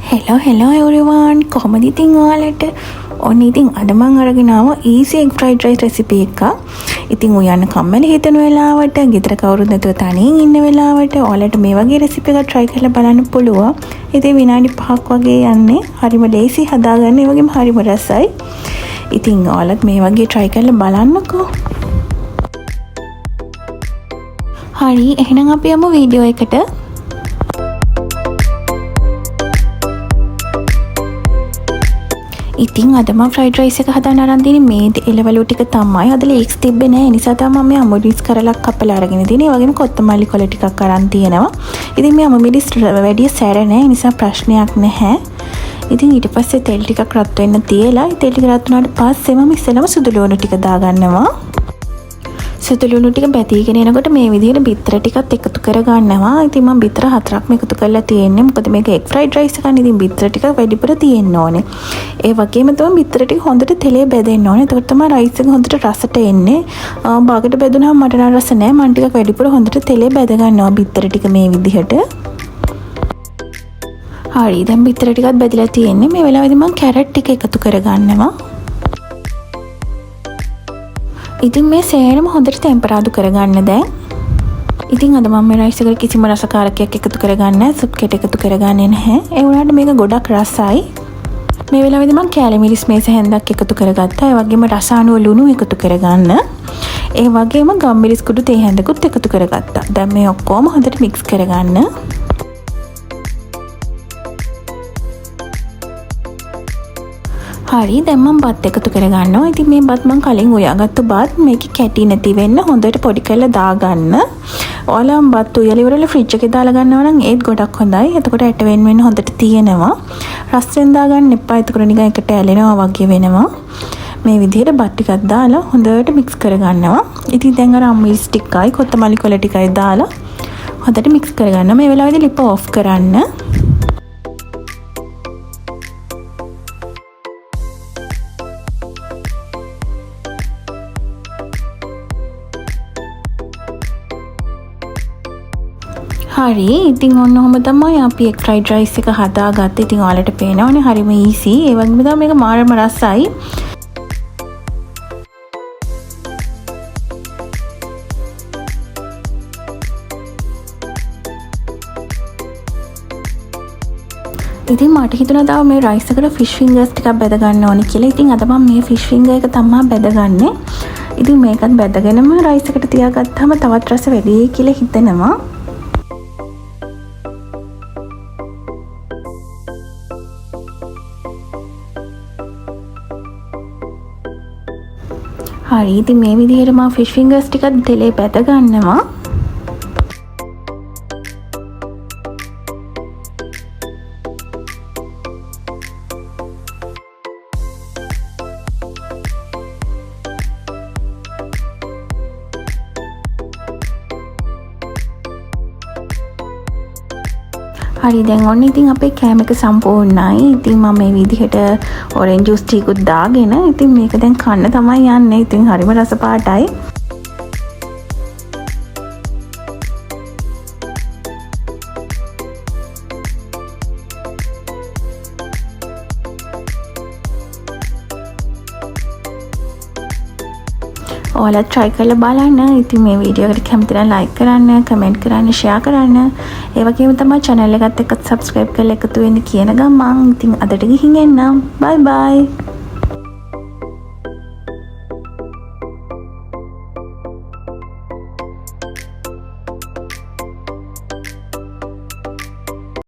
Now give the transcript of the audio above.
hello everyone. කොහොමද ඉතින් ඔයාලට? ඔන්න ඉතින් අද මම අරගෙන ආවා easy egg fried rice recipe එකක්. ඉතින් ඔයයන් කම්මැලි හිතන වෙලාවට, ගෙදර කවුරුත් නැතුව තනියෙන් ඉන්න වෙලාවට ඔයාලට මේ වගේ recipe එකක් try කරලා බලන්න පුළුවන්. ඉතින් විනාඩි 5ක් වගේ යන්නේ. හරිම ලේසි හදාගන්න, ඒ වගේම හරිම රසයි. ඉතින් ඔයාලත් මේ වගේ try කරලා බලන්නකෝ. හරි, එහෙනම් අපි යමු වීඩියෝ එකට. ඉතින් අද මම ෆ්‍රයිඩ් රයිස් එක හදන්න අරන් තියෙන්නේ මේ එළවලු ටික තමයි. අද ලීක්ස් තිබ්බේ නැහැ. ඒ නිසා තමයි මම අමුමිරිස් කරලක් කපලා අරගෙන තියෙන්නේ. ඒ වගේම කොත්තමල්ලි කොළ ටිකක් අරන් තියෙනවා. ඉතින් මේ අමුමිරිස් වැඩි සැර නැහැ. ඒ නිසා ප්‍රශ්නයක් නැහැ. ඉතින් ඊට පස්සේ තෙල් ටිකක් රත් වෙන්න තියලා, තෙල් ටික රත් වුණාට පස්සේ මම ඉස්සෙල්ලාම සුදු ලුණු ටික දාගන්නවා. සුදු ලුණු ටික බැදීගෙන එනකොට මේ විදිහට බිත්තර ටිකත් එකතු කරගන්නවා. ඉතින් මම බිත්තර 4ක්ම එකතු කරලා තියෙන්නේ. මොකද මේක එග් ෆ්‍රයිඩ් රයිස් එකක්. ඉතින් බිත්තර ටික වැඩිපුර තියෙන්න ඕනේ. ඒ වගේම තමයි බිත්තර ටික හොඳට තෙලේ බැදෙන්න ඕනේ. එතකොට තමයි රයිස් එක හොඳට රසට එන්නේ. බාගට බැදුනහම මට නම් රස නැහැ. මම ටිකක් වැඩිපුර හොඳට තෙලේ බැද ගන්නවා බිත්තර ටික මේ විදිහට. හරි, දැන් බිත්තර ටිකත් බැදලා තියෙන්නේ. මේ වෙලාවේදී මම කැරට් ටික එකතු කරගන්නවා. ඉතින් මේ සේරම හොඳට ටෙම්පරාදු කරගන්න දැන්. ඉතින් අද මම මේ රයිස් එකට කිසිම රසකාරකයක් එකතු කරගන්නේ නැහැ. සුප් කෙට එකතු කරගන්නේ නැහැ. ඒ වුණාට මේක ගොඩක් රසයි. මේ වෙලාවේදී මම කෑලි මිරිස් මේස හැන්දක් එකතු කරගත්තා. ඒ වගේම රසායනික ලුණු එකතු කරගන්න. ඒ වගේම ගම්මිරිස් කුඩු තේ හැන්දකුත් එකතු කරගත්තා. දැන් මේ ඔක්කොම හොඳට මික්ස් කරගන්න. හරි, දැන් මම බත් එකතු කරගන්නවා. ඉතින් මේ බත් මම කලින් උයාගත්තු බත්. මේකේ කැටි නැති වෙන්න හොඳට පොඩි කරලා දාගන්න. ඔයාලා බත් උයලා ඉවරලා ෆ්‍රිජ් එකේ දාලා ගන්නවා නම් ඒත් ගොඩක් හොඳයි. එතකොට ඇට වෙන්න හොඳට තියෙනවා. රස්සෙන් දාගන්න එපා. එතකොට නිකන් එකට ඇලෙනවා වගේ වෙනවා. මේ විදිහට බත් ටිකක් දාලා හොඳට මික්ස් කරගන්නවා. ඉතින් දැන් අර අම්මිරිස් ටිකයි කොත්තමල්ලි කොළ ටිකයි දාලා හොඳට මික්ස් කරගන්න. මේ වෙලාවේදී ලිප ඔෆ් කරන්න. හරි, ඉතින් ඔන්න ඔහොම තමයි අපි එග් ෆ්‍රයිඩ් රයිස් එක හදාගත්තේ. ඉතින් ඔයාලට පේනවනේ හරිම ඊසි. ඒ වගේම තමයි මේක මාරම රසයි. ඉතින් මට හිතුණා තව මේ රයිස් එකට ෆිෂ් ෆින්ගර්ස් ටිකක් බෙද ගන්න ඕනේ කියලා. ඉතින් අද මම මේ ෆිෂ් ෆින්ගර් එක තමයි බෙදගන්නේ. ඉතින් මේකත් බෙදගෙනම රයිස් එකට තියාගත්තාම තවත් රස වැඩි කියලා හිතෙනවා. හරි, ඉතින් මේ විදිහට මම ෆිෂ් ෆින්ගර්ස් ටිකක් තෙලේ බැද ගන්නවා. හරි, දැන් ඔන්න ඉතින් අපේ කෑම එක සම්පූර්ණයි. ඉතින් මම මේ විදිහට ඔරෙන්ජ් ජූස් ටිකකුත් දාගෙන ඉතින් මේක දැන් කන්න තමයි යන්නේ. ඉතින් හරිම රස පාටයි. ඔයාලා try කරලා බලන්න. ඉතින් මේ වීඩියෝ එකට කැමති නම් like කරන්න, comment කරන්න, share කරන්න. ඒ වගේම තමයි channel එකත් එක්ක subscribe කරලා එකතු වෙන්න කියන ගමන් ඉතින් අදට ගිහින් එන්නම්. bye bye.